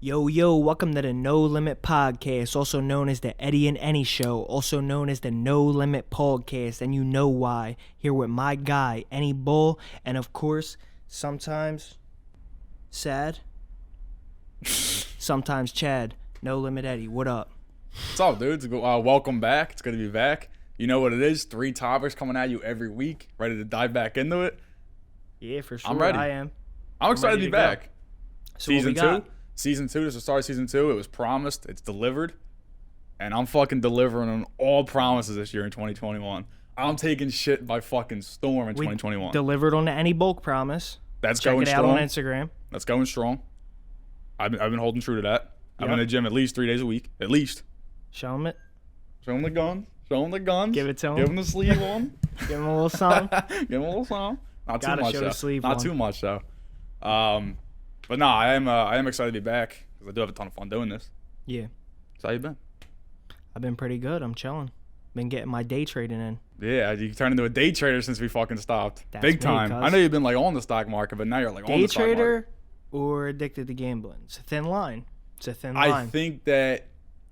Yo, welcome to the No Limit Podcast, also known as the Eddie and Any Show, also known as the No Limit Podcast, and you know why. Here with my guy, Any Bol, and of course, sometimes sad, sometimes Chad. No Limit Eddie, what up? What's up, dudes? Welcome back. It's good to be back. You know what it is, 3 topics coming at you every week, ready to dive back into it. Yeah, for sure, I'm ready. I am. I'm excited to be back. So Season 2? Season 2, this is the start of Season 2. It was promised. It's delivered. And I'm fucking delivering on all promises this year in 2021. I'm taking shit by fucking storm in 2021. Delivered on the Any Bol promise. That's Check going it strong. out on Instagram. That's going strong. I've been holding true to that. I'm in the gym at least 3 days a week. At least. Show him it. Show him the gun. Show him the guns. Give it to him. Give him the sleeve on. Give him a little something. Give him a little something. Not Gotta too much show though. the sleeve Not on. too much though. But no, I am excited to be back because I do have a ton of fun doing this. Yeah. So how you been? I've been pretty good. I'm chilling. Been getting my day trading in. Yeah, you turned into a day trader since we fucking stopped. That's Big me, time. cuz. I know you've been like on the stock market, but now you're like on Day the stock market. trader or addicted to gambling? It's a thin line. It's a thin line. I think that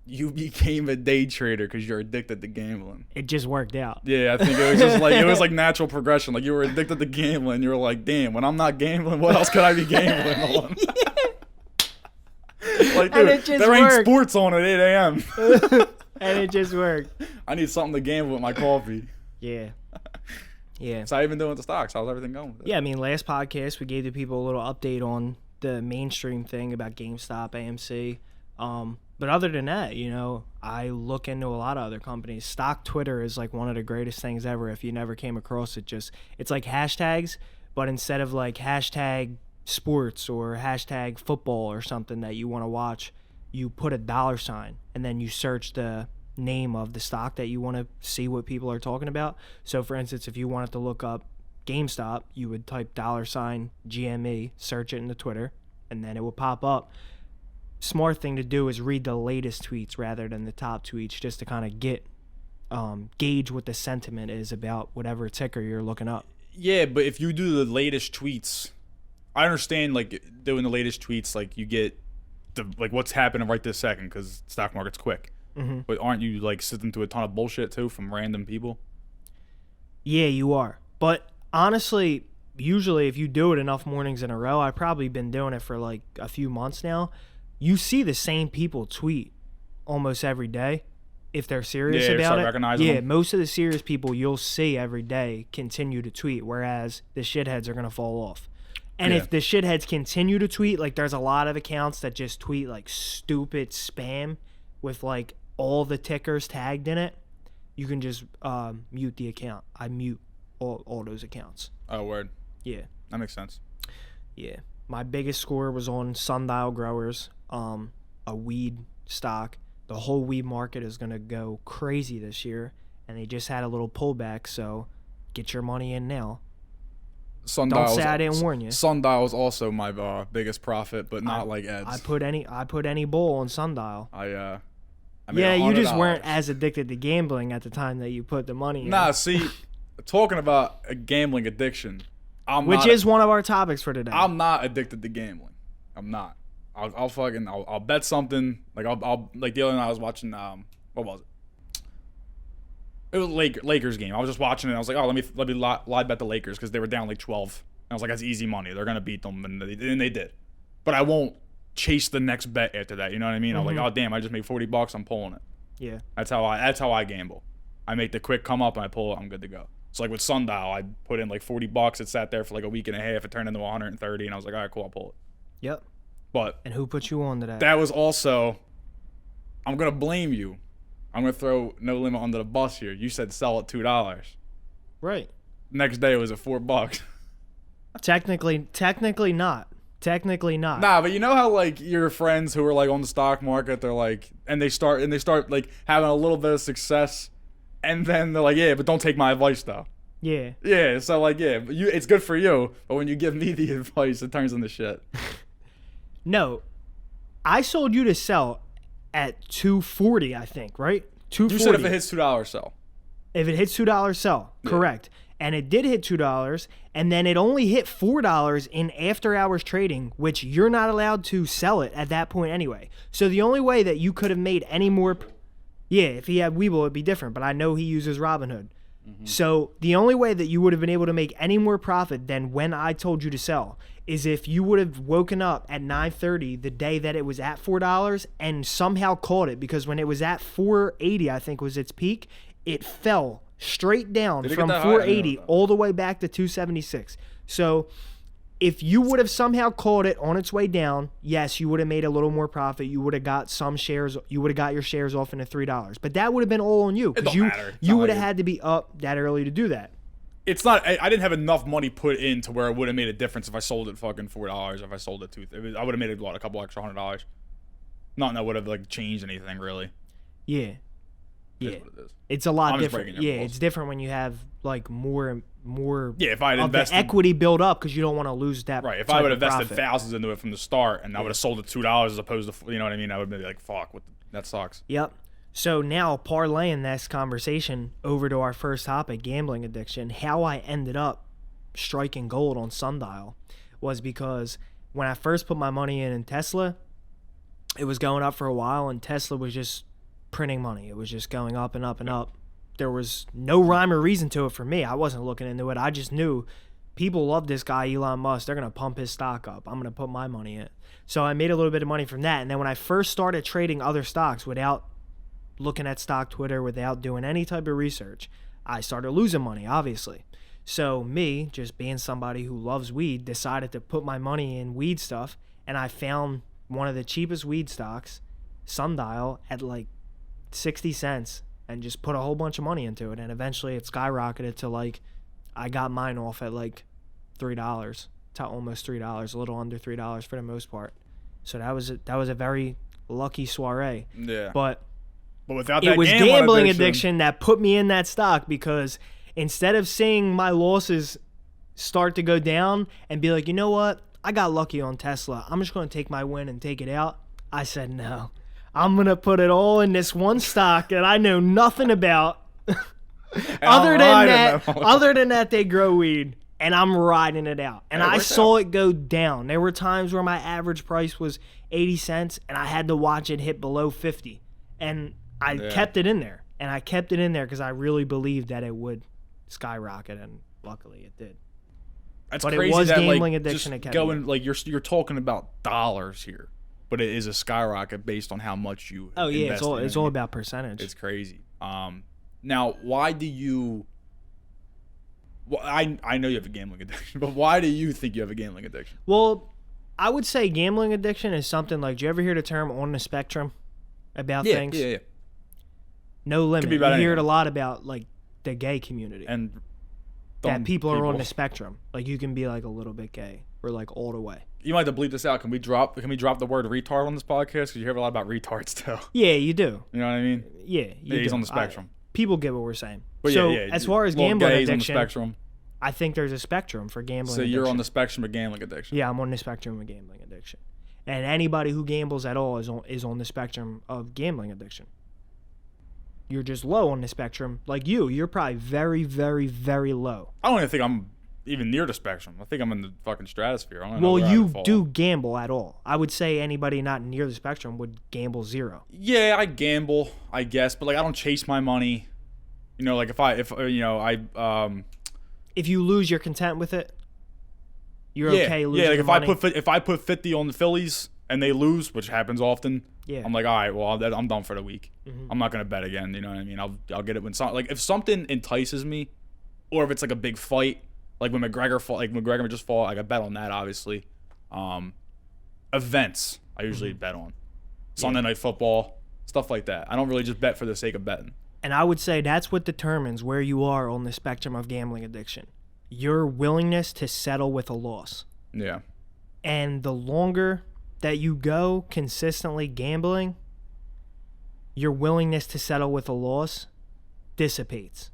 you became a day trader because you're addicted to gambling. It just worked out. Yeah, I think it was just like natural progression. Like you were addicted to gambling. You were like, damn, when I'm not gambling, what else could I be gambling on? Like, And dude, it just there ain't worked. sports on at 8 a.m. And it just worked. I need something to gamble with my coffee. Yeah. Yeah. So how you been doing with the stocks? How's everything going with it? Yeah, I mean, last podcast, we gave the people a little update on the mainstream thing about GameStop, AMC. But other than that, you know, I look into a lot of other companies. Stock Twitter is like one of the greatest things ever. If you never came across it, it's like hashtags, but instead of like hashtag sports or hashtag football or something that you want to watch, you put a $sign and then you search the name of the stock that you want to see what people are talking about. So for instance, if you wanted to look up GameStop, you would type $GME, search it into Twitter, and then it will pop up. Smart thing to do is read the latest tweets rather than the top tweets, just to kind of get gauge what the sentiment is about whatever ticker you're looking up. Yeah, but if you do the latest tweets, I understand like doing the latest tweets, like you get the like what's happening right this second because stock market's quick. Mm-hmm. But aren't you like sitting through a ton of bullshit too from random people? Yeah, you are. But honestly, usually if you do it enough mornings in a row, I've probably been doing it for like a few months now. You see the same people tweet almost every day if they're serious about start it. recognizing Yeah, them. most of the serious people you'll see every day continue to tweet, whereas the shitheads are going to fall off. And Yeah. if the shitheads continue to tweet, like there's a lot of accounts that just tweet like stupid spam with like all the tickers tagged in it, you can just mute the account. I mute all those accounts. Oh, word. Yeah. That makes sense. Yeah. My biggest score was on Sundial Growers, a weed stock. The whole weed market is going to go crazy this year, and they just had a little pullback, so get your money in now. Don't say I didn't warn you. Sundial was also my biggest profit, but not like Ed's. I put any Bol on Sundial. I made Yeah, you just $100. weren't as addicted to gambling at the time that you put the money in. Nah, see, talking about a gambling addiction, Which is one of our topics for today. I'm not addicted to gambling. I'm not. I'll bet something. Like I'll like the other night I was watching what was it? It was Lakers game. I was just watching it. And I was like, oh, let me lie bet the Lakers because they were down like 12. And I was like, that's easy money. They're gonna beat them, and they did. But I won't chase the next bet after that. You know what I mean? I'm like, oh damn, I just made $40. I'm pulling it. Yeah. That's how I gamble. I make the quick come up and I pull it. I'm good to go. So like with Sundial, I put in like $40. It sat there for like a week and a half. It turned into 130, and I was like, all right, cool, I'll pull it. Yep. But And who put you on to that? that was also, I'm gonna blame you. I'm gonna throw No Limit under the bus here. You said sell at $2. Right. Next day it was at $4. Technically not. Technically not. Nah, but you know how like your friends who are like on the stock market, they're like, and they start like having a little bit of success, and then they're like, yeah, but don't take my advice though. Yeah. Yeah, so like, yeah, but it's good for you, but when you give me the advice, it turns into shit. No. I sold you to sell at $2.40, I think, right? $2.40. You said if it hits $2, sell. If it hits $2, sell. Yeah. Correct. and it did hit $2, and then it only hit $4 in after hours trading, which you're not allowed to sell it at that point anyway. So the only way that you could have made any more, yeah, if he had Webull, it'd be different, but I know he uses Robinhood. So the only way that you would have been able to make any more profit than when I told you to sell is if you would have woken up at 9:30 the day that it was at $4 and somehow caught it, because when it was at 480, I think was its peak, it fell straight down from 480 all the way back to 276. So if you would have somehow caught it on its way down, yes, you would have made a little more profit. You would have got some shares. You would have got your shares off into $3. But that would have been all on you. It don't matter. You would have had to be up that early to do that. It's not. I didn't have enough money put in to where it would have made a difference if I sold it fucking $4. If I sold it I would have made a couple extra $100. Not that would have like changed anything really. Yeah. Yeah, what it is. It's a lot I'm just different. breaking your Yeah, balls. it's different when you have like more. Yeah, if I had of invested the equity build up, because you don't want to lose that. right, if type I would of have invested profit. thousands into it from the start, and I would have sold it $2 as opposed to, you know what I mean, I would be like, fuck, that sucks. Yep. So now parlaying this conversation over to our first topic, gambling addiction, how I ended up striking gold on Sundial was because when I first put my money in Tesla, it was going up for a while, and Tesla was just printing money. It was just going up and up and up. There was no rhyme or reason to it for me. I wasn't looking into it. I just knew people love this guy, Elon Musk. They're going to pump his stock up. I'm going to put my money in it. So I made a little bit of money from that. And then when I first started trading other stocks without looking at stock Twitter, without doing any type of research, I started losing money, obviously. So me, just being somebody who loves weed, decided to put my money in weed stuff. And I found one of the cheapest weed stocks, Sundial, at like 60 cents. And just put a whole bunch of money into it, and eventually it skyrocketed to like, I got mine off at like $3 to almost $3, a little under $3 for the most part. So that was a very lucky soiree. Yeah. But without that it was gambling addiction that put me in that stock, because instead of seeing my losses start to go down and be like, you know what, I got lucky on Tesla, I'm just going to take my win and take it out, I said no. I'm going to put it all in this one stock that I know nothing about. Other than that, they grow weed, and I'm riding it out. And I saw it go down. There were times where my average price was 80 cents, and I had to watch it hit below 50. And I kept it in there. And I kept it in there because I really believed that it would skyrocket, and luckily it did. That's but crazy. It was that, gambling like, addiction. Just going like you're talking about dollars here, but it is a skyrocket based on how much you. Oh yeah, it's all about percentage. It's crazy. Now why do you? Well, I know you have a gambling addiction, but why do you think you have a gambling addiction? Well, I would say gambling addiction is something like. Do you ever hear the term on the spectrum about things? Yeah. No limit. Could be You about hear it anything. a lot about like the gay community. And that people are on the spectrum. Like you can be like a little bit gay or like all the way. You might have to bleep this out. Can we drop the word retard on this podcast? Because you hear a lot about retards too. Yeah, you do. You know what I mean? Yeah, he's on the spectrum. People get what we're saying. But so yeah, as far as little gambling gays addiction, on the spectrum. I think there's a spectrum for gambling So addiction. you're on the spectrum of gambling addiction. Yeah, I'm on the spectrum of gambling addiction. And anybody who gambles at all is on the spectrum of gambling addiction. You're just low on the spectrum. Like you're probably very, very, very low. I don't even think I'm even near the spectrum. I think I'm in the fucking stratosphere. I don't know Well, where I you would fall. do gamble at all. I would say anybody not near the spectrum would gamble zero. Yeah, I gamble, I guess, but like I don't chase my money. You know, like if If you lose, you're content with it. You're okay losing. Yeah, like your money. if I put 50 on the Phillies and they lose, which happens often. Yeah. I'm like, all right, well, I'm done for the week. Mm-hmm. I'm not gonna bet again. You know what I mean? I'll get it when if something entices me, or if it's like a big fight, like when McGregor just fought, like I bet on that obviously. Events I usually bet on. Sunday Night Football, stuff like that. I don't really just bet for the sake of betting. And I would say that's what determines where you are on the spectrum of gambling addiction. Your willingness to settle with a loss. Yeah. And the longer that you go consistently gambling, your willingness to settle with a loss dissipates.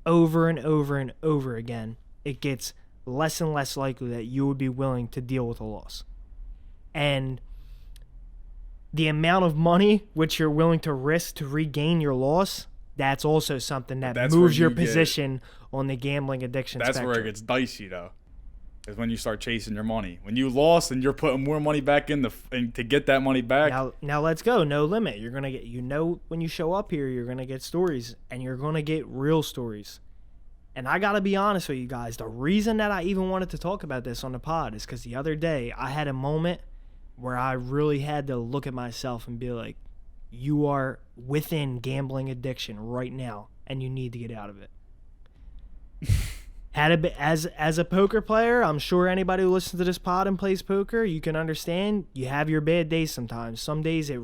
Over and over and over again, it gets less and less likely that you would be willing to deal with a loss. And the amount of money which you're willing to risk to regain your loss that's also something that That's moves where your you get- position on the gambling addiction That's spectrum. where it gets dicey, though. Is when you start chasing your money. When you lost and you're putting more money back in to get that money back. Now let's go. No limit. You're gonna get. When you show up here, you're gonna get stories, and you're gonna get real stories. And I gotta be honest with you guys. The reason that I even wanted to talk about this on the pod is because the other day I had a moment where I really had to look at myself and be like, "You are within gambling addiction right now, and you need to get out of it." As a poker player, I'm sure anybody who listens to this pod and plays poker, you can understand you have your bad days sometimes. Some days it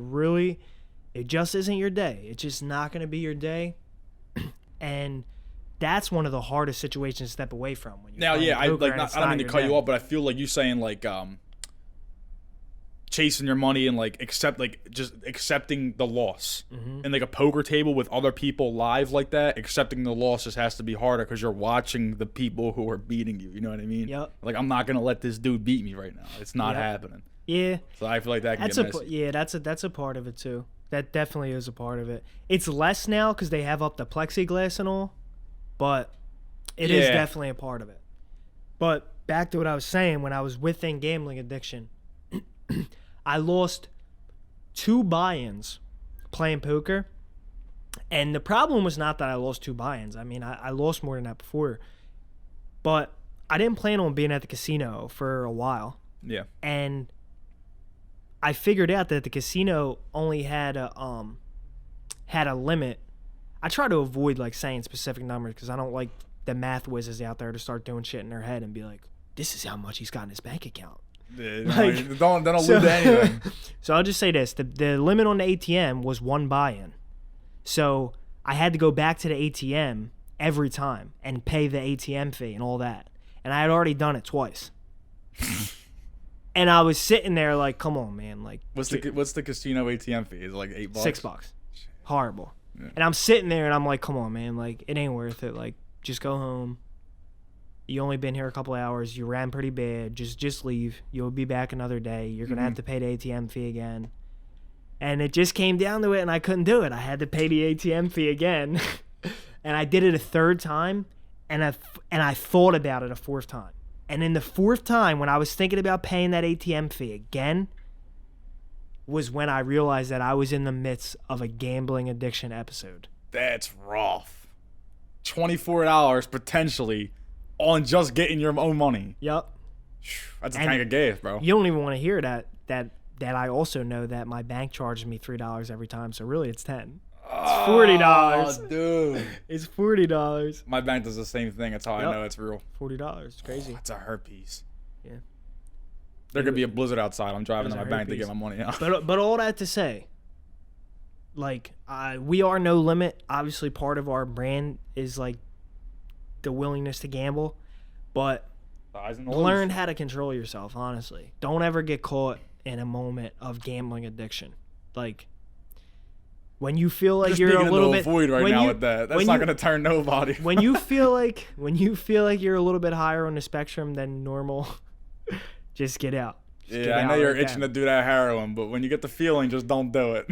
just isn't your day. It's just not going to be your day. And that's one of the hardest situations to step away from. When Now, yeah, I don't mean to cut you off, but I feel like you saying like chasing your money and like just accepting the loss. And like a poker table with other people live like that, accepting the loss just has to be harder because you're watching the people who are beating you. You know what I mean? Yep. Like, I'm not gonna let this dude beat me right now. It's not happening. Yeah. So I feel like that can get messy. Yeah, that's a part of it too. That definitely is a part of it. It's less now because they have up the plexiglass and all, but it is definitely a part of it. But back to what I was saying, when I was within gambling addiction, I lost 2 buy-ins playing poker. And the problem was not that I lost 2 buy-ins. I mean, I lost more than that before. But I didn't plan on being at the casino for a while. Yeah. And I figured out that the casino only had a limit. I try to avoid like saying specific numbers because I don't like the math whizzes out there to start doing shit in their head and be like, this is how much he's got in his bank account. Yeah, like, don't allude to anything. So I'll just say this. The limit on the ATM was 1 buy-in. So I had to go back to the ATM every time and pay the ATM fee and all that. And I had already done it twice. And I was sitting there like, come on, man. Like, what's the casino ATM fee? Is it like $8? $6. Horrible. Yeah. And I'm sitting there and I'm like, come on, man. Like, it ain't worth it. Like, just go home. You only been here a couple hours. You ran pretty bad. Just leave. You'll be back another day. You're going to have to pay the ATM fee again. And it just came down to it, and I couldn't do it. I had to pay the ATM fee again. And I did it a 3rd time, and I thought about it a 4th time. And in the 4th time, when I was thinking about paying that ATM fee again, was when I realized that I was in the midst of a gambling addiction episode. That's rough. $24 potentially on just getting your own money. Yep. That's a tank of gas, bro. You don't even want to hear that I also know that my bank charges me $3 every time, so really it's $10. It's $40. Oh, dude. It's $40. My bank does the same thing. That's how I know it's real. $40. It's crazy. That's a hurt piece. Yeah. There could be a blizzard outside. I'm driving to my bank to get my money out. But all that to say, like, we are No Limit. Obviously, part of our brand is like the willingness to gamble, but learn how to control yourself. Honestly, don't ever get caught in a moment of gambling addiction. Like, when you feel like you're a little bit void right now with that, that's not going to turn nobody. when you feel like you're a little bit higher on the spectrum than normal, just get out. I know you're itching to do that heroin, but when you get the feeling, just don't do it.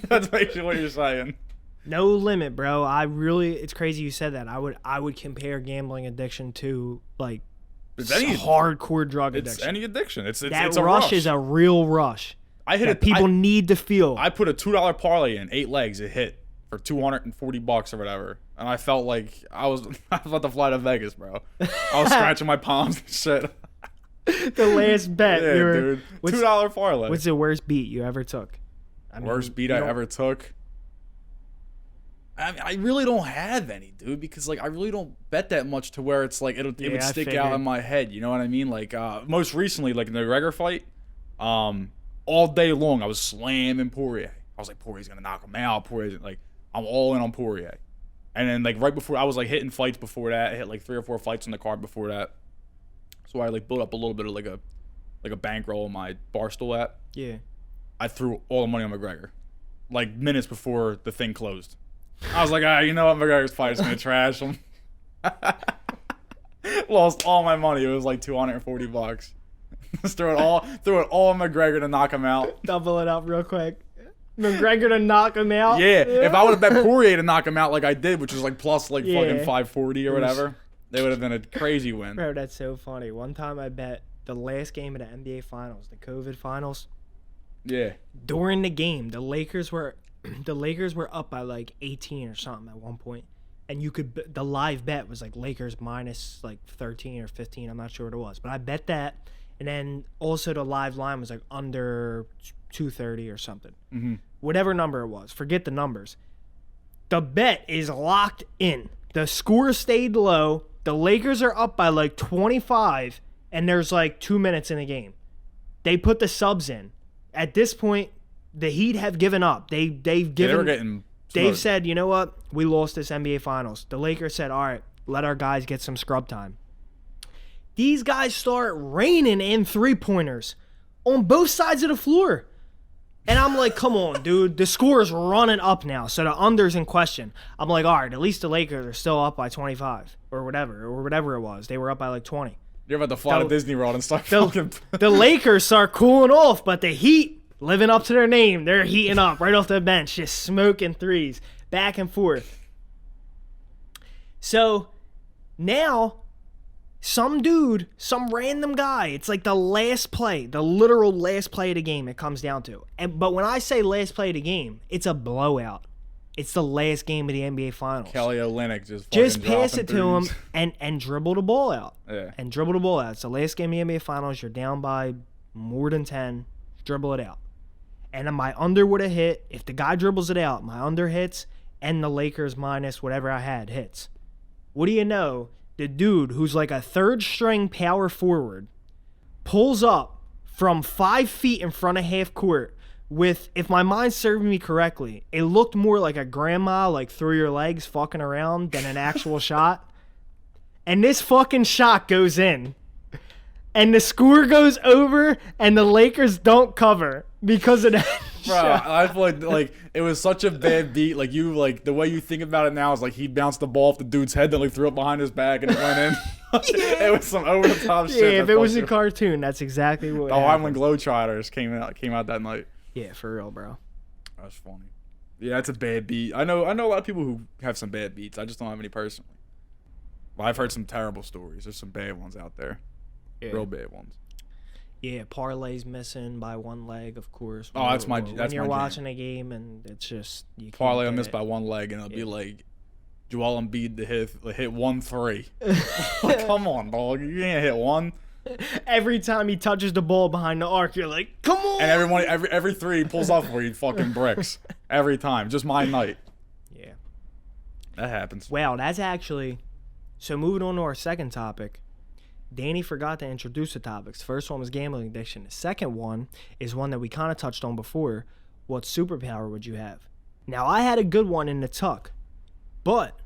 That's basically what you're saying. No limit, bro. It's crazy you said that. I would compare gambling addiction to like hardcore drug addiction. It's any addiction. It's that a rush. Is a real rush. People need to feel. I put a $2 parlay in 8 legs. It hit for $240 or whatever, and I felt like I was about to fly to Vegas, bro. I was scratching my palms and shit. The last bet, yeah, dude. $2 parlay. What's the worst beat you ever took? Worst beat I ever took? I mean, I really don't have any, dude, because like I really don't bet that much to where it's like it would stick out in my head. You know what I mean? Like most recently, like in the McGregor fight, all day long I was slamming Poirier. I was like, Poirier's gonna knock him out. Poirier's like, I'm all in on Poirier. And then like right before, I was like hitting fights before that. I hit like 3 or 4 fights on the card before that. So I like built up a little bit of like a bankroll on my Barstool app. Yeah. I threw all the money on McGregor, like minutes before the thing closed. I was like, you know what, McGregor's fight is gonna trash him. Lost all my money. It was like $240. Just threw it all on McGregor to knock him out. Double it up real quick. McGregor to knock him out. Yeah, if I would have bet Poirier to knock him out like I did, which was like plus like Yeah. fucking 540 or whatever, they would have been a crazy win. Bro, that's so funny. One time I bet the last game of the NBA Finals, the COVID Finals. Yeah. During the game, the Lakers were up by like 18 or something at one point, and the live bet was like Lakers minus like 13 or 15. I'm not sure what it was, but I bet that, and then also the live line was like under 230 or something. Mm-hmm. Whatever number it was, forget the numbers. The bet is locked in. The score stayed low. The Lakers are up by like 25, and there's like 2 minutes in the game. They put the subs in. At this point, the Heat have given up. They've said, you know what? We lost this NBA Finals. The Lakers said, all right, let our guys get some scrub time. These guys start raining in three-pointers on both sides of the floor. And I'm like, come on, dude. The score is running up now, so the under's in question. I'm like, all right, at least the Lakers are still up by 25 or whatever it was. They were up by like 20. You're about to fly to Disney World and start the Lakers start cooling off, but the Heat, living up to their name, they're heating up right off the bench, just smoking threes, back and forth. So now, some random guy, it's like the last play, the literal last play of the game it comes down to. But when I say last play of the game, it's a blowout. It's the last game of the NBA Finals. Kelly Olynyk just pass it to him and dribble the ball out. Yeah. And dribble the ball out. It's the last game of the NBA Finals. You're down by more than 10. Dribble it out. And then my under would have hit. If the guy dribbles it out, my under hits, and the Lakers minus whatever I had hits. What do you know? The dude who's like a third-string power forward pulls up from 5 feet in front of half court with, if my mind's serving me correctly, it looked more like a grandma like through your legs fucking around than an actual shot. And this fucking shot goes in. And the score goes over, and the Lakers don't cover because of that shot. Bro, I feel like it was such a bad beat. Like the way you think about it now is like he bounced the ball off the dude's head, then like threw it behind his back and it went in. Yeah. It was some over the top shit. Yeah, if it was a cartoon, that's exactly what the Harlem Globetrotters came out that night. Yeah, for real, bro. That's funny. Yeah, that's a bad beat. I know a lot of people who have some bad beats. I just don't have any personally. Well, I've heard some terrible stories. There's some bad ones out there. Yeah. Real bad ones. Yeah, parlay's missing by one leg, of course. Oh, that's my when you're watching a game and it's just you parlay will miss by one leg and it'll be like Joel Embiid to hit 1 3. Like, come on, dog, you can't hit one. Every time he touches the ball behind the arc, you're like, come on. And every three he pulls off for you fucking bricks every time. Just my night. Yeah, that happens. Wow, that's actually. So moving on to our second topic. Danny forgot to introduce the topics. First one was gambling addiction. The second one is one that we kind of touched on before. What superpower would you have? Now, I had a good one in the tuck, but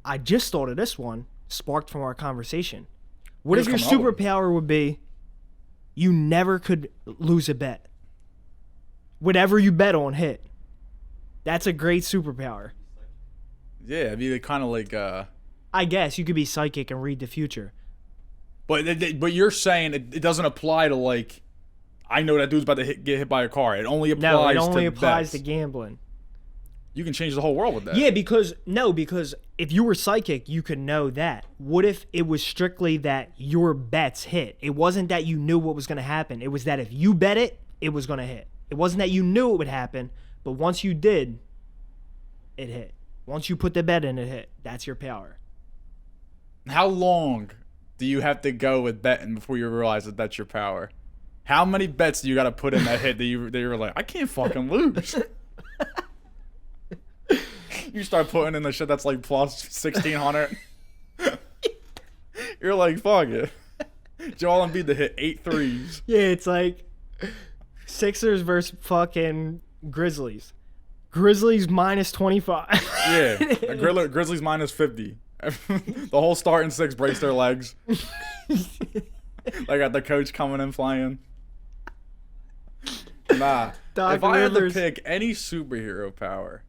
I just thought of this one, sparked from our conversation. What if your superpower would be you never could lose a bet? Whatever you bet on hit. That's a great superpower. Yeah, it'd be kind of like... I guess you could be psychic and read the future. But you're saying it doesn't apply to, like, I know that dude's about to get hit by a car. It only applies to gambling. You can change the whole world with that. Yeah, because if you were psychic, you could know that. What if it was strictly that your bets hit? It wasn't that you knew what was going to happen. It was that if you bet it, it was going to hit. It wasn't that you knew it would happen, but once you did, it hit. Once you put the bet in, it hit. That's your power. How long do you have to go with betting before you realize that that's your power? How many bets do you got to put in that hit that you were like, I can't fucking lose? You start putting in the shit that's like plus 1,600. You're like, fuck it. Joel Embiid to hit 8 threes. Yeah, it's like Sixers versus fucking Grizzlies. Grizzlies minus 25. Yeah, Grizzlies minus 50. The whole starting 6 brace their legs. They got the coach coming in flying. Nah. If I had to pick any superhero power,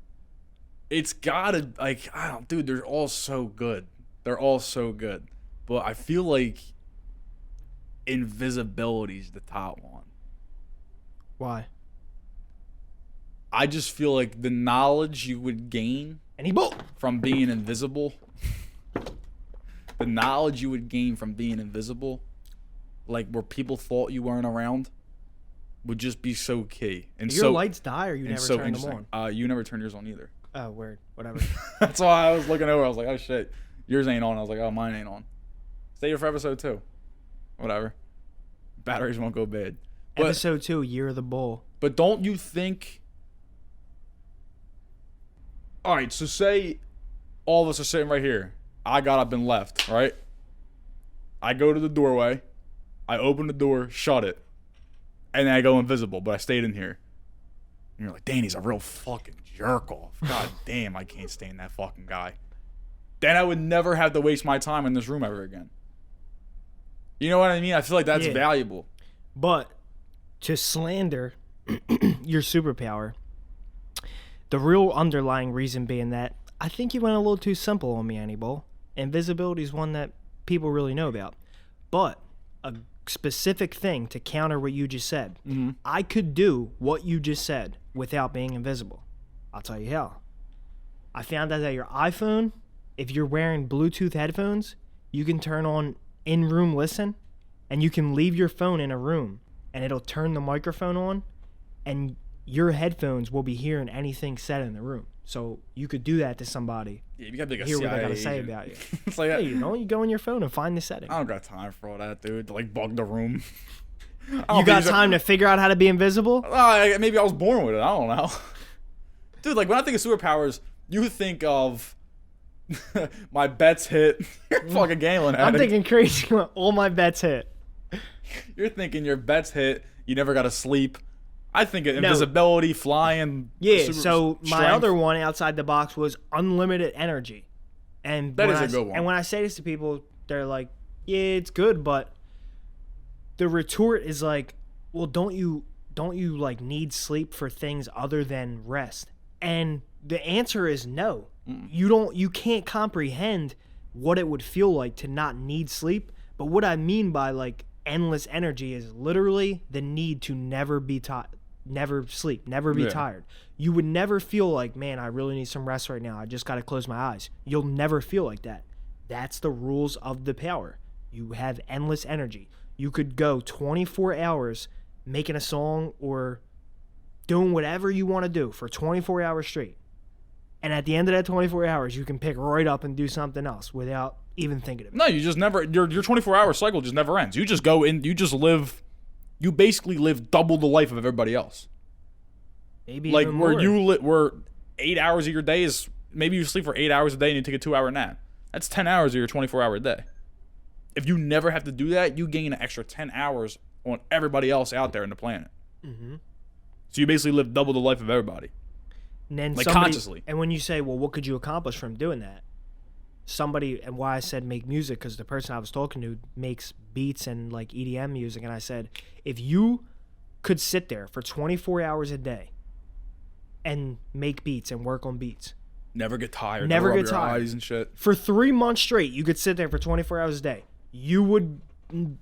it's gotta, like, dude, they're all so good. They're all so good. But I feel like invisibility's the top one. Why? I just feel like the knowledge you would gain Any Bol. from being invisible, the knowledge you would gain from being invisible, like where people thought you weren't around, would just be so key. And Do your so lights die or you never turn them on? You never turn yours on either. Oh, weird. Whatever. That's why I was looking over. I was like, oh shit, yours ain't on. I was like, oh, mine ain't on. Stay here for episode 2. Whatever. Batteries won't go bad. But, Episode 2, Year of the Bull. but don't you think? All right, so say all of us are sitting right here. I got up and left, right? I go to the doorway. I open the door, shut it, and then I go invisible, but I stayed in here. And you're like, Danny's a real fucking jerk off. God damn, I can't stand that fucking guy. Then I would never have to waste my time in this room ever again. You know what I mean? I feel like that's valuable. But to slander your superpower, the real underlying reason being that I think you went a little too simple on me, Any Bol. Invisibility is one that people really know about. But a specific thing to counter what you just said, I could do what you just said without being invisible. I'll tell you how. I found out that your iPhone, if you're wearing Bluetooth headphones, you can turn on in-room listen, and you can leave your phone in a room, and it'll turn the microphone on, and your headphones will be hearing anything said in the room. So you could do that to somebody. Yeah, you gotta be like a Hear what I CIA gotta say agent. about you. It's like, Hey, you know, you go in your phone and find the setting. I don't got time for all that, dude. To like bug the room. You got time to figure out how to be invisible? Maybe I was born with it. I don't know. Dude, like when I think of superpowers, you think of my bets hit. You're fucking gambling I'm addict. thinking crazy. All my bets hit. You're thinking your bets hit. You never got to sleep. I think of invisibility, flying. Yeah, so my strength. other one outside the box was unlimited energy. And That when is a I- good one. And when I say this to people, they're like, yeah, it's good, but the retort is like, well, don't you like need sleep for things other than rest? And the answer is no. You can't comprehend what it would feel like to not need sleep. But what I mean by like endless energy is literally the need to never be never sleep, never be tired. You would never feel like, man, I really need some rest right now. I just got to close my eyes. You'll never feel like that. That's the rules of the power. You have endless energy. You could go 24 hours making a song or doing whatever you want to do for 24 hours straight. And at the end of that 24 hours, you can pick right up and do something else without even thinking of it. No, you just never. Your 24-hour cycle just never ends. You just go in. You just live. You basically live double the life of everybody else. Maybe Like even where more. where 8 hours of your day is maybe you sleep for 8 hours a day and you take a 2-hour nap. That's 10 hours of your 24-hour day. If you never have to do that, you gain an extra 10 hours on everybody else out there in the planet. Mm-hmm. So you basically live double the life of everybody. And then Like somebody, consciously. And when you say, well, what could you accomplish from doing that? Somebody, and why I said make music, because the person I was talking to makes beats and like EDM music. And I said, if you could sit there for 24 hours a day and make beats and work on beats, Never get tired. Never rub get your tired. eyes and shit. for 3 months straight, you could sit there for 24 hours a day. You would,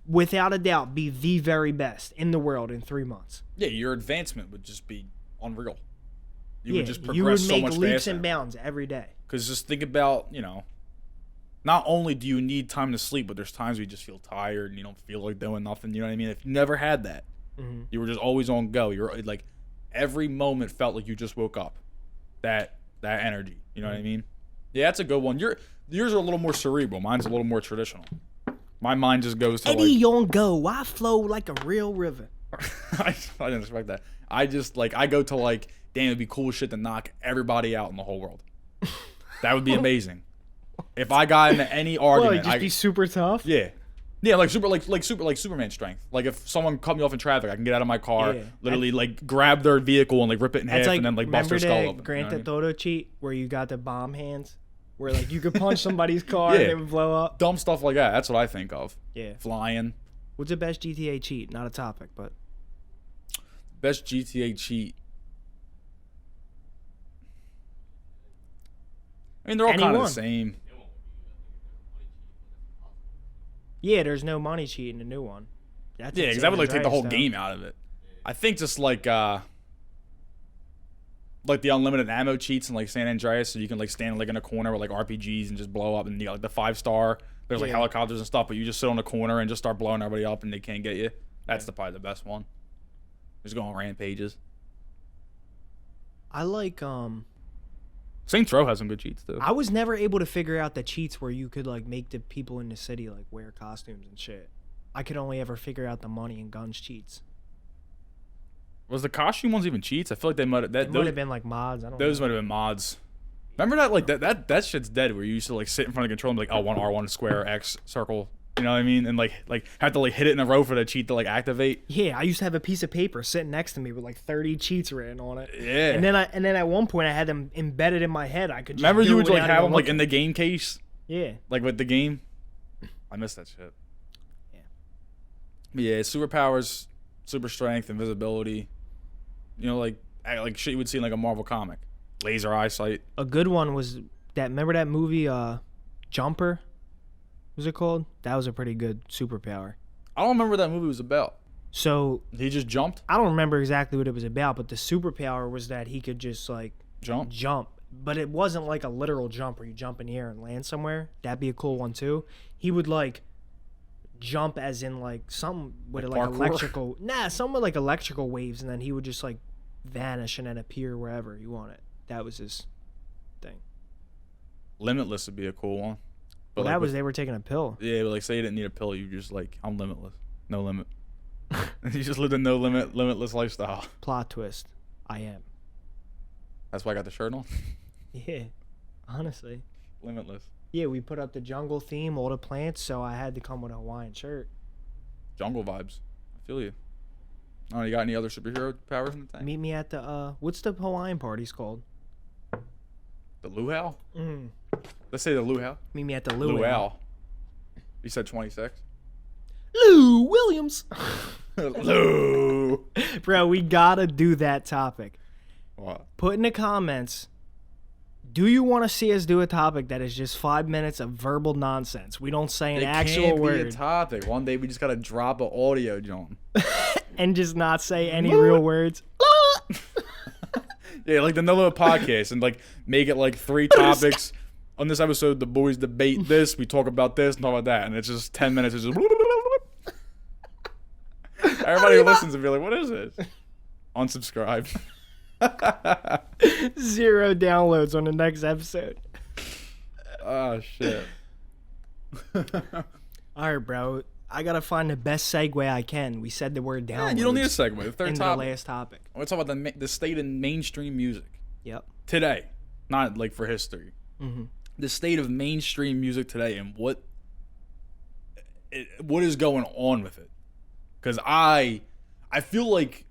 without a doubt, be the very best in the world in 3 months. Yeah, your advancement would just be unreal. You yeah, would just progress you would so make much leaps faster. and bounds every day. Because just think about, not only do you need time to sleep, but there's times where you just feel tired and you don't feel like doing nothing. You know what I mean? If you never had that, you were just always on go. You're like, every moment felt like you just woke up. That energy. You know what I mean? Yeah, that's a good one. Yours are a little more cerebral. Mine's a little more traditional. My mind just goes to Eddie, on go. I flow like a real river. I didn't expect that. I just I go to damn, it'd be cool shit to knock everybody out in the whole world. That would be amazing. If I got into any argument, Just be super tough. yeah, like Superman strength. Like if someone cut me off in traffic, I can get out of my car, Yeah. literally grab their vehicle and rip it in half, It's like, and then bust remember their skull the open. Grand You know Theft what I mean? Auto cheat where you got the bomb hands, where you could punch somebody's car Yeah. and it would blow up. Dumb stuff like that. That's what I think of. Yeah. Flying. What's the best GTA cheat? Not a topic, but Best GTA cheat. I mean, they're all kind of the Anyone. same. yeah, there's no money cheat in the new one. That's Yeah, because that would San take the whole Andreas, though. game out of it. I think just like the unlimited ammo cheats in like San Andreas, so you can like stand like in a corner with like RPGs and just blow up, and you got like the 5-star. There's like helicopters and stuff, but you just sit on the corner and just start blowing everybody up, and they can't get you. That's probably the best one. Just go on rampages. I like Saints Row has some good cheats too. I was never able to figure out the cheats where you could like make the people in the city like wear costumes and shit. I could only ever figure out the money and guns cheats. Was the costume ones even cheats? I feel like they might have. It might have been like mods. I don't know. Those might have been mods. Remember that? Like that shit's dead. Where you used to like sit in front of the control and be like, oh, R1 square, X circle. You know what I mean? And like have to like hit it in a row for the cheat to like activate. Yeah, I used to have a piece of paper sitting next to me with like 30 cheats written on it. Yeah. And then at one point I had them embedded in my head. I could just remember do you would it like without have even them like looking. in the game case. Yeah. Like with the game. I miss that shit. Yeah. But yeah, superpowers, super strength, invisibility. You know, like shit you would see in like a Marvel comic. Laser eyesight. A good one was that. Remember that movie, Jumper? What was it called? That was a pretty good superpower. I don't remember what that movie was about. So He just jumped? I don't remember exactly what it was about, but the superpower was that he could just like Jump. But it wasn't like a literal jump where you jump in the air and land somewhere. That'd be a cool one too. He would like jump as in like some with like electrical some with like electrical waves, and then he would just like vanish and then appear wherever you want it. That was his thing. Limitless would be a cool one. But Well, like they were taking a pill. Yeah, but like say you didn't need a pill, you just like, I'm limitless. No limit. You just lived a no limit, limitless lifestyle. Plot twist. I am. That's why I got the shirt on. Yeah. Honestly. Limitless. Yeah, we put up the jungle theme, all the plants, so I had to come with a Hawaiian shirt. Jungle vibes. I feel you. Oh, you got any other superhero powers in the tank? Meet me at the what's the Hawaiian parties called? The luau? Mm. Let's say the luau. Meet me at the luau. Luau. You said 26? Lou Williams. Lou. Bro, we gotta do that topic. What? Put in the comments, do you want to see us do a topic that is just 5 minutes of verbal nonsense? We don't say an actual word. It can't be a topic. One day we just gotta drop an audio, John. And just not say any real words. Yeah, like the No Limit podcast, and like make it like 3 topics. On this episode, the boys debate this, we talk about this, and talk about that, and it's just 10 minutes. It's just everybody who listens will be like, "What is this?" Unsubscribe. 0 downloads on the next episode. Oh shit. All right, bro. I gotta find the best segue I can. We said the word downloads. Yeah, you don't need a segue. The third into topic. the last topic. I want to talk about the state of mainstream music. Yep. Today, not like for history. Mm-hmm. The state of mainstream music today and what is going on with it. Because I feel like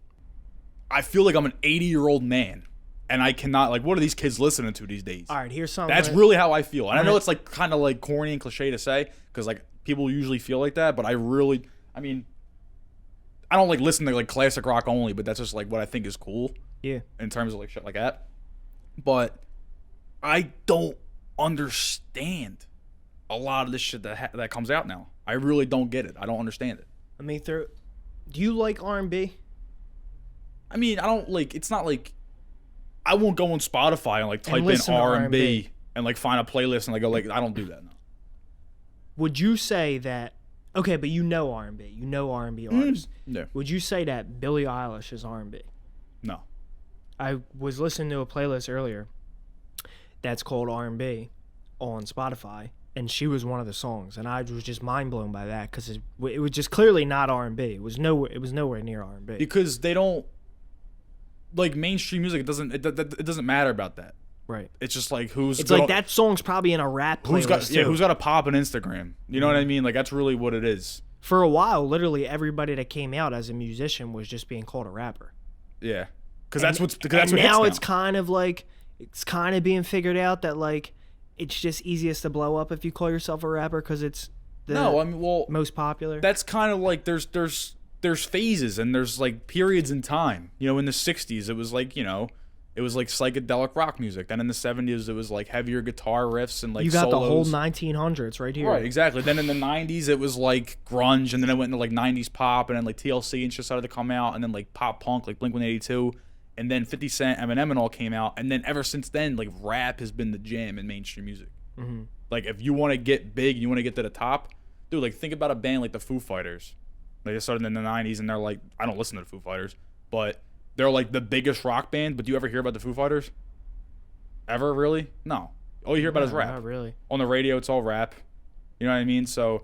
I'm an 80-year-old man, and I cannot, like, what are these kids listening to these days? All right, here's something. That's really how I feel. And I know it's like kind of like corny and cliche to say, because like people usually feel like that, but I mean, I don't like listen to like classic rock only, but that's just like what I think is cool. Yeah. In terms of like shit like that. But I don't understand a lot of this shit that comes out now. I really don't get it. I don't understand it. I mean, do you like R&B? I mean, I don't like. It's not like I won't go on Spotify and like type in listen to R&B and like find a playlist and like go like I don't do that now. Would you say that? Okay, but you know R&B. You know R&B artists. Yeah. Would you say that Billie Eilish is R&B? No. I was listening to a playlist earlier that's called R&B on Spotify, and she was one of the songs, and I was just mind blown by that because it was just clearly not R&B. It was nowhere near R&B. Because they don't like mainstream music. It doesn't matter about that. Right. It's just like who's. It's like that song's probably in a rap playlist who's got a pop on Instagram? You know what I mean? Like that's really what it is. For a while, literally everybody that came out as a musician was just being called a rapper. Yeah. Because that's what now it's kind of like it's kind of being figured out that like it's just easiest to blow up if you call yourself a rapper because it's the most popular. That's kind of like there's phases and there's like periods in time. You know, in the 60s it was like, you know, it was like psychedelic rock music. Then in the 70s it was like heavier guitar riffs and like you got solos. the whole 1900s right here. Right, exactly. Then in the 90s it was like grunge, and then it went into like 90s pop, and then like TLC and shit started to come out, and then like pop punk like Blink-182. and then 50 Cent, Eminem, and all came out, and then ever since then, like rap has been the jam in mainstream music. Mm-hmm. Like if you want to get big, you want to get to the top, dude. Like think about a band like the Foo Fighters. Like they started in the '90s, and they're like, I don't listen to the Foo Fighters, but they're like the biggest rock band. But do you ever hear about the Foo Fighters? Ever really? No. All you hear about is rap. Not really. On the radio, it's all rap. You know what I mean? So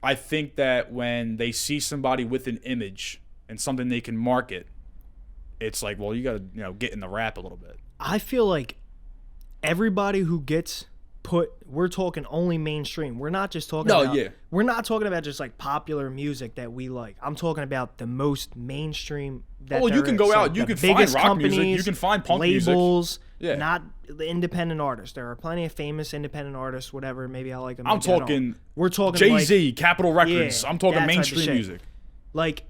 I think that when they see somebody with an image and something they can market, it's like, well, you got to, get in the rap a little bit. I feel like everybody who gets we're talking only mainstream. We're not just talking about, we're not talking about just like popular music that we like. I'm talking about the most mainstream that you can go out, you can find rock music, you can find punk labels, music. Not the independent artists. There are plenty of famous independent artists, whatever, maybe I like them. I'm talking we're talking Jay-Z, like, Capitol Records. I'm talking mainstream music. Like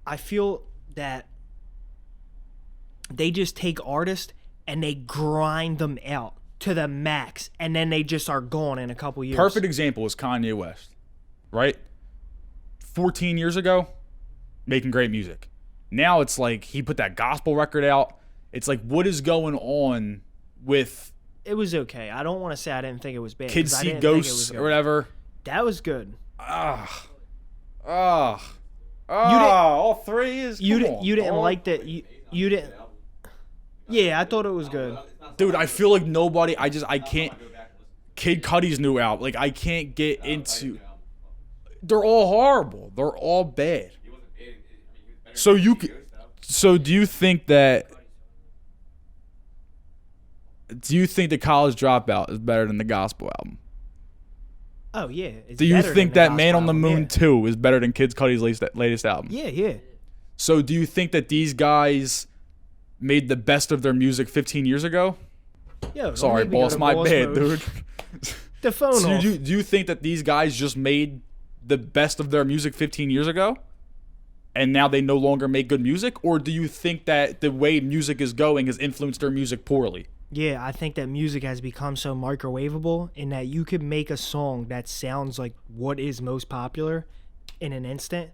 I feel that they just take artists and they grind them out to the max, and then they just are gone in a couple years. Perfect example is Kanye West, right? 14 years ago, making great music. Now it's like he put that gospel record out. It's like, what is going on with... It was okay. I don't want to say I didn't think it was bad. Kids See Ghosts or whatever. That was good. All three is... You didn't like that... You didn't... Yeah, I thought it was good. Dude, I feel like nobody... I can't... Kid Cudi's new album. Like, I can't get into... They're all horrible. They're all bad. So do you think that... Do you think the College Dropout is better than the gospel album? Oh, yeah. Do you think that Man on the Moon 2 is better than Kid Cudi's latest album? Yeah. So do you think that these guys made the best of their music 15 years ago? Yo, sorry, boss, my bad, dude. The phone off. Do you think that these guys just made the best of their music 15 years ago? And now they no longer make good music? Or do you think that the way music is going has influenced their music poorly? Yeah, I think that music has become so microwavable in that you could make a song that sounds like what is most popular in an instant.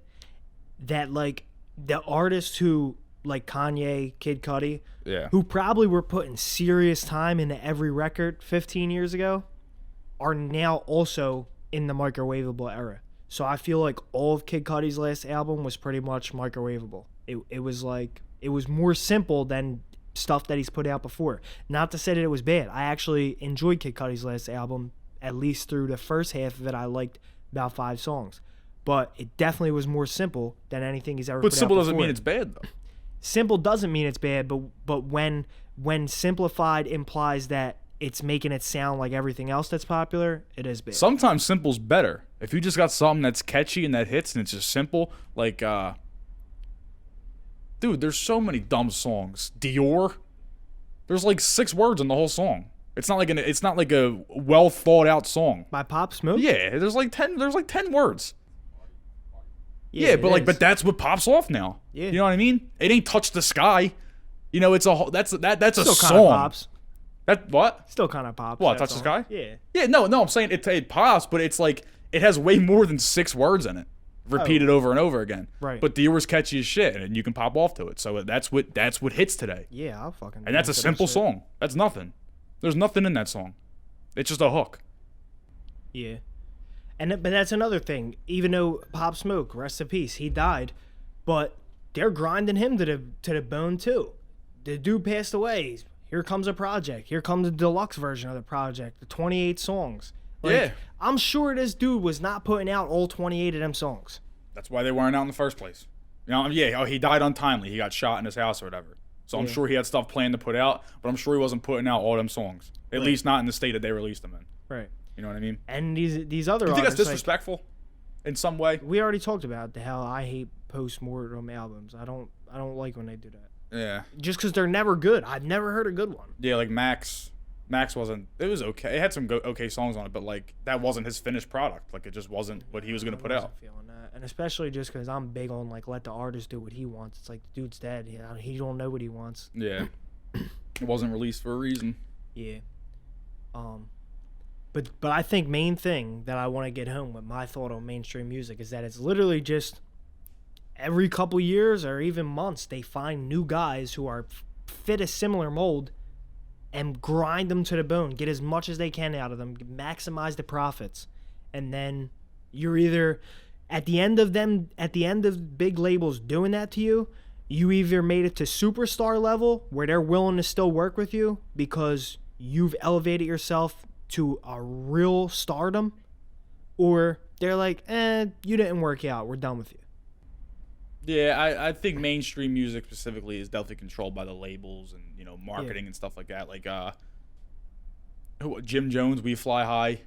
That, like, the artists who, like Kanye, Kid Cudi, who probably were putting serious time into every record 15 years ago, are now also in the microwavable era. So I feel like all of Kid Cudi's last album was pretty much microwavable. It was like, it was more simple than stuff that he's put out before. Not to say that it was bad. I actually enjoyed Kid Cudi's last album, at least through the first half of it. I liked about 5 songs. But it definitely was more simple than anything he's ever put out before. But simple doesn't mean it's bad, though. Simple doesn't mean it's bad, but when simplified implies that it's making it sound like everything else that's popular, it is bad. Sometimes simple's better. If you just got something that's catchy and that hits and it's just simple, like, dude, there's so many dumb songs. Dior, there's like 6 words in the whole song. It's not like a well thought out song. By Pop Smoke? Yeah, there's like 10 words. Yeah, but that's what pops off now. Yeah. You know what I mean? It ain't Touch the Sky. You know, that's a still song. Kind of pops. That what? Still kind of pops. What, Touch the Sky? Yeah. Yeah, no, I'm saying it pops, but it's like it has way more than 6 words in it, repeated over and over again. Right. But Dior's catchy as shit, and you can pop off to it. So that's what hits today. Yeah, I'll fucking. And that's a simple song. That's nothing. There's nothing in that song. It's just a hook. Yeah. But that's another thing. Even though Pop Smoke, rest in peace, he died, but they're grinding him to the bone too. The dude passed away. Here comes a project. Here comes the deluxe version of the project. The 28 songs. Like, I'm sure this dude was not putting out all 28 of them songs. That's why they weren't out in the first place. You know, he died untimely. He got shot in his house or whatever. So I'm sure he had stuff planned to put out, but I'm sure he wasn't putting out all them songs. At least not in the state that they released them in. Right. You know what I mean? And these other artists, you think that's disrespectful in some way? We already talked about how I hate post-mortem albums. I don't like when they do that. Yeah. Just because they're never good. I've never heard a good one. Yeah, like Max wasn't. It was okay. It had some okay songs on it, but like that wasn't his finished product. Like it just wasn't what he was gonna put out. Feeling that. And especially just because I'm big on like let the artist do what he wants. It's like the dude's dead. He don't know what he wants. Yeah. It wasn't released for a reason. Yeah. But I think main thing that I want to get home with my thought on mainstream music is that it's literally just every couple years or even months, they find new guys who are fit a similar mold and grind them to the bone, get as much as they can out of them, maximize the profits. And then you're either at the end of big labels doing that to you, you either made it to superstar level where they're willing to still work with you because you've elevated yourself to a real stardom, or they're like, you didn't work out, we're done with you. Yeah, I think mainstream music specifically is definitely controlled by the labels and, you know, marketing and stuff like that. Like Jim Jones, We Fly High,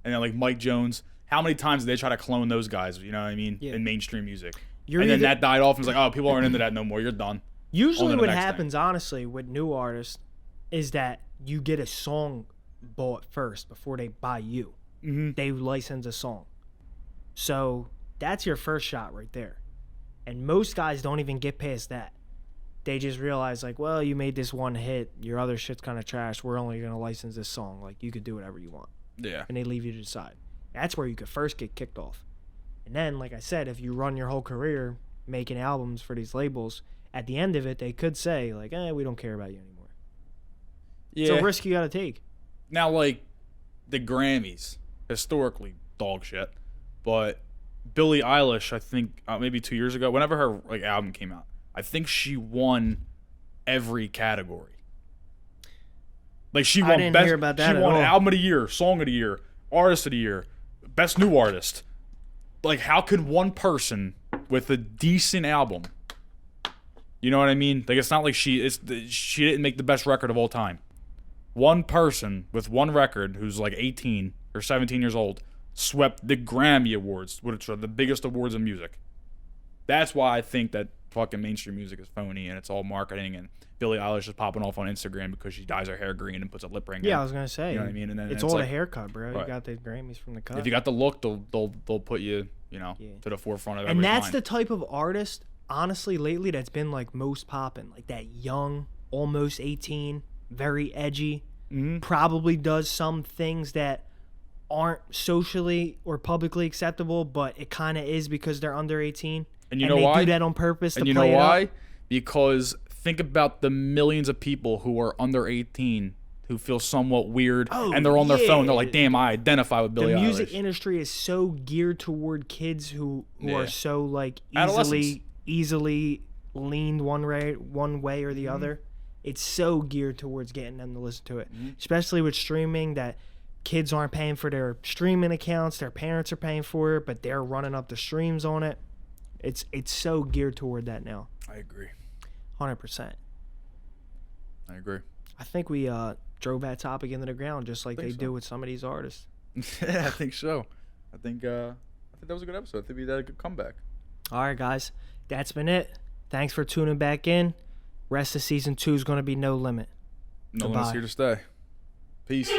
and then like Mike Jones. How many times did they try to clone those guys, you know what I mean, in mainstream music? Then that died off and it's like, oh, people aren't into that no more. You're done. Usually what happens, honestly, with new artists is that you get a song bought first before they buy you. Mm-hmm. They license a song. So that's your first shot right there. And most guys don't even get past that. They just realize, like, well, you made this one hit. Your other shit's kind of trash. We're only going to license this song. Like, you could do whatever you want. Yeah. And they leave you to decide. That's where you could first get kicked off. And then, like I said, if you run your whole career making albums for these labels, at the end of it, they could say, like, we don't care about you anymore. Yeah. It's a risk you got to take. Now, like, the Grammys, historically, dog shit. But Billie Eilish, I think maybe 2 years ago, whenever her like album came out, I think she won every category. Like she won I didn't hear about that she won at all. album of the year, song of the year, artist of the year, best new artist. Like how could one person with a decent album, you know what I mean? Like it's not like she didn't make the best record of all time. One person with one record who's like 18 or 17 years old swept the Grammy Awards, which are the biggest awards in music. That's why I think that fucking mainstream music is phony and it's all marketing, and Billie Eilish is popping off on Instagram because she dyes her hair green and puts a lip ring in. Yeah, I was gonna say. You know what I mean? And then it's all like, the haircut, bro. right. You got the Grammys from the cut. If you got the look, they'll put you, to the forefront of everybody's And that's mind. the type of artist, honestly, lately that's been like most popping, like that young, almost 18, very edgy, probably does some things that aren't socially or publicly acceptable, but it kind of is because they're under 18. And you know why? They do that on purpose. And you know why? Because think about the millions of people who are under 18 who feel somewhat weird, and they're on their phone. They're like, damn, I identify with Billie Eilish. The music industry is so geared toward kids who are so like easily leaned one way or the other. It's so geared towards getting them to listen to it, especially with streaming, that kids aren't paying for their streaming accounts. Their parents are paying for it, but they're running up the streams on it. It's so geared toward that now. I agree. 100%. I agree. I think we drove that topic into the ground just like they do with some of these artists. Yeah, I think so. I think that was a good episode. I think we had a good comeback. All right, guys. That's been it. Thanks for tuning back in. Rest of season 2 is going to be no limit. No Limit's here to stay. Peace.